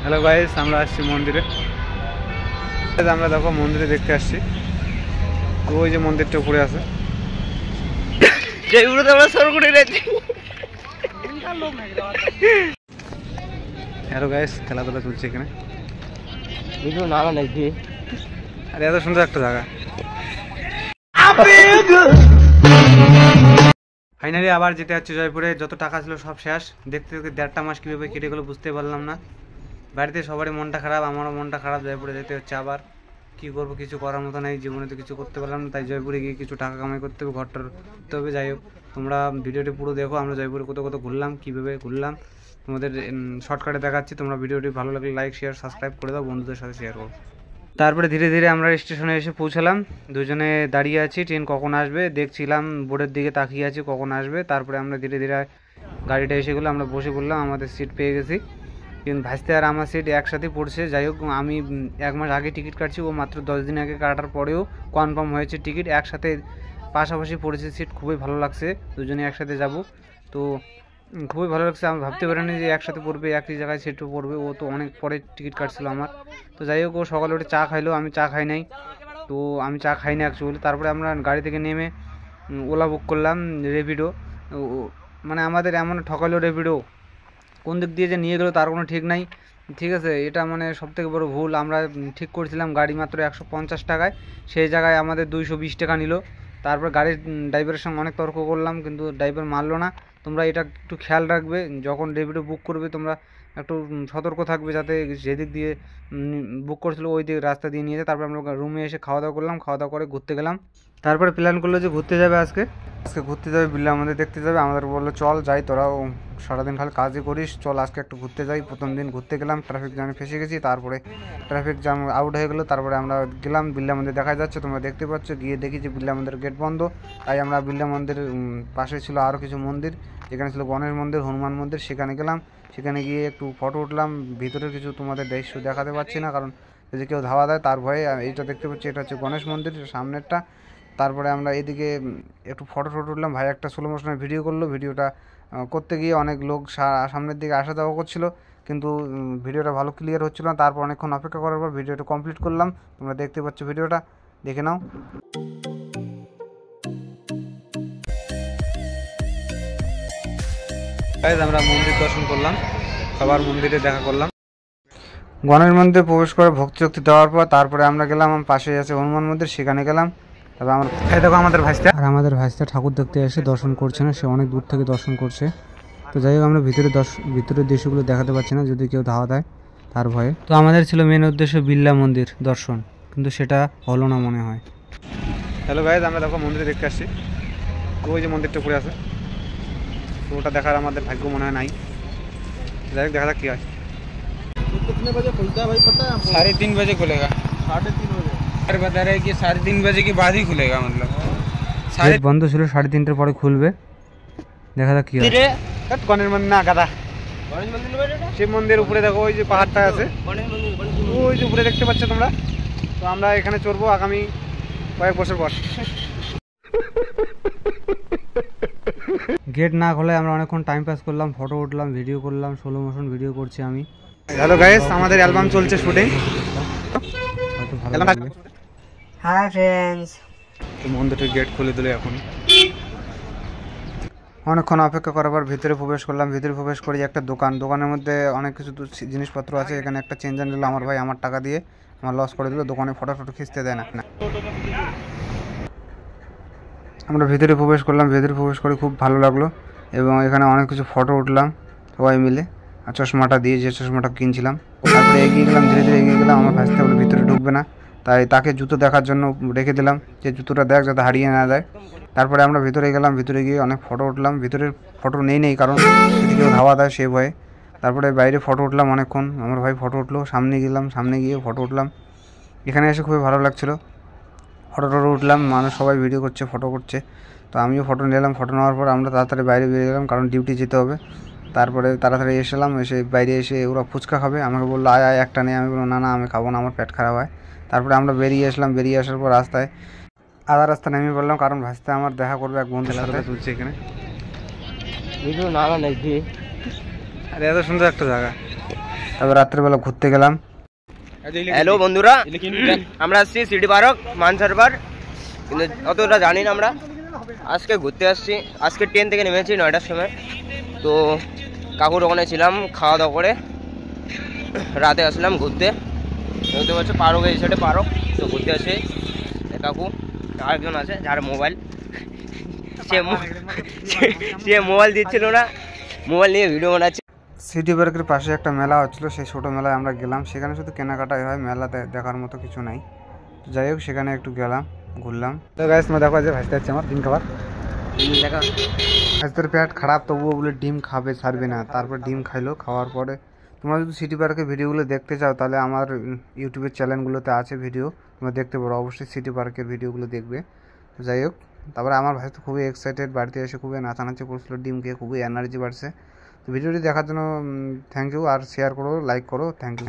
Hello guys, আমরা আসছি মন্দিরে। আমরা দেখো মন্দিরে দেখতে আসছি। ওই যে মন্দিরটা উপরে আছে, হ্যালো গাইস, খেলাধুলা চলছে এখানে। আরে এত সুন্দর একটা জায়গা। ফাইনালি আবার যেতে হচ্ছে জয়পুরে। যত টাকা ছিল সব শেষ। দেখতে দেখতে 1.5 মাস কীভাবে কেটে গেলো বুঝতে পারলাম না। বাড়িতে সবারই মনটা খারাপ, আমারও মনটা খারাপ। জয়পুরে যেতে হচ্ছে আবার। কী করবো, কিছু করার মতো নেই, জীবনে তো কিছু করতে পারলাম না। তাই জয়পুরে গিয়ে কিছু টাকা কামাই করতে হবে, ঘরটা করতে হবে। যাই হোক, তোমরা ভিডিওটি পুরো দেখো। আমরা জয়পুরে কত কত ঘুরলাম, কীভাবে ঘুরলাম তোমাদের শর্টকাটে দেখাচ্ছি। তোমরা ভিডিওটি ভালো লাগলে লাইক শেয়ার সাবস্ক্রাইব করে দাও, বন্ধুদের সাথে শেয়ার করো। তারপরে ধীরে ধীরে আমরা স্টেশনে এসে পৌঁছালাম। দুজনে দাঁড়িয়ে আছি, ট্রেন কখন আসবে দেখছিলাম, বোর্ডের দিকে তাকিয়ে আছি কখন আসবে। তারপরে আমরা ধীরে ধীরে গাড়িটা এসে গেলো, আমরা বসে পড়লাম, আমাদের সিট পেয়ে গেছি। কিন্তু ভাইস্তে আর আমার সিট একসাথে পড়ছে। যাই হোক, আমি 1 মাস আগে টিকিট কাটছি, ও মাত্র 10 দিন আগে কাটার পরেও কনফার্ম হয়েছে টিকিট। একসাথে পাশাপাশি পড়েছে সিট, খুবই ভালো লাগছে। দুজনে একসাথে যাব, তো খুবই ভালো লাগছে। আমি ভাবতে পারিনি যে একসাথে পড়বে, একই জায়গায় সিটও পড়বে। ও তো অনেক পরে টিকিট কাটছিল আমার। তো যাই হোক, ও সকালে উঠে চা খাইলো, আমি চা খাই নাই। তো আমি চা খাই না অ্যাকচুয়ালি। তারপরে আমরা গাড়ি থেকে নেমে ওলা বুক করলাম, র্যাপিডো। মানে আমাদের এমন ঠকালো র্যাপিডো, কোন দিক দিয়ে যে নিয়ে গেলো তার কোনো ঠিক নাই। ঠিক আছে, এটা মানে সবথেকে বড় ভুল। আমরা ঠিক করেছিলাম গাড়ি মাত্র 150 টাকায়, সেই জায়গায় আমাদের 220 টাকা নিল। তারপর গাড়ির ড্রাইভারের সঙ্গে অনেক তর্ক করলাম, কিন্তু ড্রাইভার মানলো না। তোমরা এটা একটু খেয়াল রাখবে, যখন র্যাপিডো বুক করবে তোমরা একটু সতর্ক থাকবে, যাতে যেদিক দিয়ে বুক করছিল ওই দিক রাস্তা দিয়ে নিয়ে যায়। তারপর আমরা রুমে এসে খাওয়া দাওয়া করলাম, খাওয়া দাওয়া করে ঘুরতে গেলাম। তারপরে প্ল্যান করলো যে ঘুরতে যাবে আজকে ঘুরতে যাবে, বিল্লা আমাদের দেখতে যাবে। আমাদের বললো চল যাই, তোরাও সারাদিন খালি কাজই করিস, চল আজকে একটু ঘুরতে যাই। প্রথম দিন ঘুরতে গেলাম, ট্রাফিক জ্যামে ফেসে গেছি। তারপরে ট্রাফিক জ্যাম আউট হয়ে গেলো। তারপরে আমরা গেলাম, বিল্লা মন্দির দেখা যাচ্ছে, তোমরা দেখতে পাচ্ছ। গিয়ে দেখি যে বিল্লা মন্দির গেট বন্ধ। তাই আমরা বিল্লা মন্দির পাশে ছিল আরও কিছু মন্দির, যেখানে ছিল গণেশ মন্দির, হনুমান মন্দির, সেখানে গেলাম। সেখানে গিয়ে একটু ফটো উঠলাম। ভিতরে কিছু তোমাদের দৃশ্য দেখাতে পারছি না, কারণ যদি কেউ ধাওয়া দেয় তার ভয়ে। এইটা দেখতে পাচ্ছি, এটা হচ্ছে গণেশ মন্দির সামনেরটা। তারপরে আমরা এদিকে একটু ফটো উঠলাম। ভাই একটা স্লো মোশনের ভিডিও করলো। ভিডিওটা করতে গিয়ে অনেক লোক সামনের দিকে আসা যাওয়া করছিল, কিন্তু ভিডিওটা ভালো ক্লিয়ার হচ্ছিল না। তারপর অনেকক্ষণ অপেক্ষা করার পর ভিডিওটা কমপ্লিট করলাম। তোমরা দেখতে পাচ্ছ, ভিডিওটা দেখে নাও। আমরা মন্দির দর্শন করলাম, সবার মন্দিরে দেখা করলাম। গণেশ মন্দিরে প্রবেশ করে ভক্তি শক্তি দেওয়ার পর তারপরে আমরা গেলাম পাশে আছে হনুমান মন্দির, সেখানে গেলাম। তবে আমরা দেখো আমাদের ভাইস্তা ঠাকুর দেখতে এসে দর্শন করছে না, সে অনেক দূর থেকে দর্শন করছে। তো যাই হোক, আমরা ভিতরের দৃশ্যগুলো দেখাতে পারছি না, যদি কেউ ধাওয়া দেয় তার ভয়ে। তো আমাদের ছিল মেন উদ্দেশ্য বিল্লা মন্দির দর্শন, কিন্তু সেটা হলো না মনে হয়। হ্যালো গাইজ, আমরা দেখো মন্দিরে দেখতে আসছি। ওই যে মন্দিরটা উপরে আছে, তো ওটা দেখার আমাদের ভাগ্য মনে হয় নাই। যাই হোক, দেখা যাক কী হয়। कितने बजे खुलता है भाई पता है? 3:30 बजे खुलेगा। 3:30 बजे सर बता रहे कि 3:30 बजे के बाद ही खुलेगा। मतलब सारे बंद ছিল 3:30 পরে খুলবে। দেখা যাক কি হয়। গণেশ মন্দির না গাদা, গণেশ মন্দির বাইরে শিব মন্দির উপরে দেখো, ওই যে পাহাড়টা আছে, গণেশ মন্দির ওই যে উপরে দেখতে পাচ্ছ তোমরা। তো আমরা এখানে চড়বো আগামী কয়েক বছর পর। গেট না খোলে আমরা অনেকক্ষণ টাইম পাস করলাম, ফটো উঠলাম, ভিডিও করলাম, স্লো মোশন ভিডিও করছি আমি। হ্যালো গাইস, আমাদের অ্যালবাম চলছে শুটিং। Hi friends. তো মন্দিরের গেট খুলে দিল এখন। অনেকক্ষণ অপেক্ষা করার পর ভিতরে প্রবেশ করলাম। ভিতরে প্রবেশ করি একটা দোকানের মধ্যে অনেক কিছু জিনিসপত্র আছে। এখানে একটা চেঞ্জার নিল আমার ভাই, আমার টাকা দিয়ে আমার লস করে দিল। দোকানে ফটো খিঁচতে দেয় না। আমরা ভিতরে প্রবেশ করলাম, ভিতরে প্রবেশ করে খুব ভালো লাগলো, এবং এখানে অনেক কিছু ফটো উঠলাম সবাই মিলে। আর চশমাটা দিয়ে, যে চশমাটা কিনছিলাম। তারপরে এগিয়ে গেলাম, ধীরে ধীরে এগিয়ে গেলাম। আমার ভাইস্তা বলে ভিতরে ঢুকবে না, তাই তাকে জুতো দেখার জন্য রেখে দিলাম, যে জুতোটা দেখ যাতে হারিয়ে না যায়। তারপরে আমরা ভিতরে গেলাম, ভিতরে গিয়ে অনেক ফটো উঠলাম। ভিতরের ফটো নেই কারণ যদি কেউ ধাওয়া দেয় সে ভয়ে। তারপরে বাইরে ফটো উঠলাম অনেকক্ষণ, আমার ভাই ফটো উঠলো। সামনে গেলাম, সামনে গিয়ে ফটো উঠলাম। এখানে এসে খুবই ভালো লাগছিলো, ফটো উঠলাম। মানুষ সবাই ভিডিও করছে, ফটো করছে। তো আমিও ফটো নিলাম। ফটো নেওয়ার পর আমরা তাড়াতাড়ি বাইরে বেরিয়ে গেলাম, কারণ ডিউটি যেতে হবে। তারপরে তাড়াতাড়ি এসে বাইরে এসে ওরা ফুচকা খাবে, আমাকে বললো আয় আয় একটা নেই। আমি বললাম না আমি খাবো না, আমার পেট খারাপ হয়। তারপরে আমরা বেরিয়ে আসলাম। বেরিয়ে আসার পর রাস্তায় আধা রাস্তা নেমে পড়লাম, কারণ ভাইস্তা আমার দেখা করবে এক বন্ধুর সাথে। তুলছে এখানে ভিডিও না নাকি। আরে এত সুন্দর একটা জায়গা। তারপর রাত্রেবেলা ঘুরতে গেলাম। হ্যালো বন্ধুরা, আমরা আসছি সিটি পার্ক মানসারবার, কিন্তু অতটা জানি না আমরা। আজকে ঘুরতে আসছি, আজকে ট্রেন থেকে নেমেছি 9টার সময়। তো কাকুর ওখানে ছিলাম, খাওয়া দাওয়া করে রাতে আসলাম ঘুরতে। দেখতে পাচ্ছ পার্ক, এই সাইডে পার্ক। তো ঘুরতে আসে কাকু, আরেকজন আছে যার মোবাইল, সে মোবাইল দিচ্ছিল না, মোবাইল নিয়ে ভিডিও বানাচ্ছে। সিটি পার্কের পাশে একটা মেলা হচ্ছিলো, সেই ছোটো মেলায় আমরা গেলাম। সেখানে শুধু কেনাকাটাই হয়, মেলাতে দেখার মতো কিছু নাই। যাই হোক, সেখানে একটু গেলাম, ঘুরলাম। তো গাইস তোমরা দেখো যে ভাজতে যাচ্ছে আমার ডিম খাবার। ভাজতের পেট খারাপ, তবুও বলে ডিম খাবে, ছাড়বে না। তারপর ডিম খাইলো। খাওয়ার পরে তোমরা যদি সিটি পার্কের ভিডিওগুলো দেখতে চাও, তাহলে আমার ইউটিউবের চ্যানেলগুলোতে আছে ভিডিও, তোমরা দেখতে পারো। অবশ্যই সিটি পার্কের ভিডিওগুলো দেখবে। তো যাই হোক, তারপরে আমার ভাই তো খুবই এক্সাইটেড, বাড়িতে এসে খুবই নাচানাচি করছিল, ডিম খেয়ে খুবই এনার্জি বাড়ছে। তো ভিডিওটি দেখার জন্য থ্যাংক ইউ, আর শেয়ার করো, লাইক করো, থ্যাংক ইউ।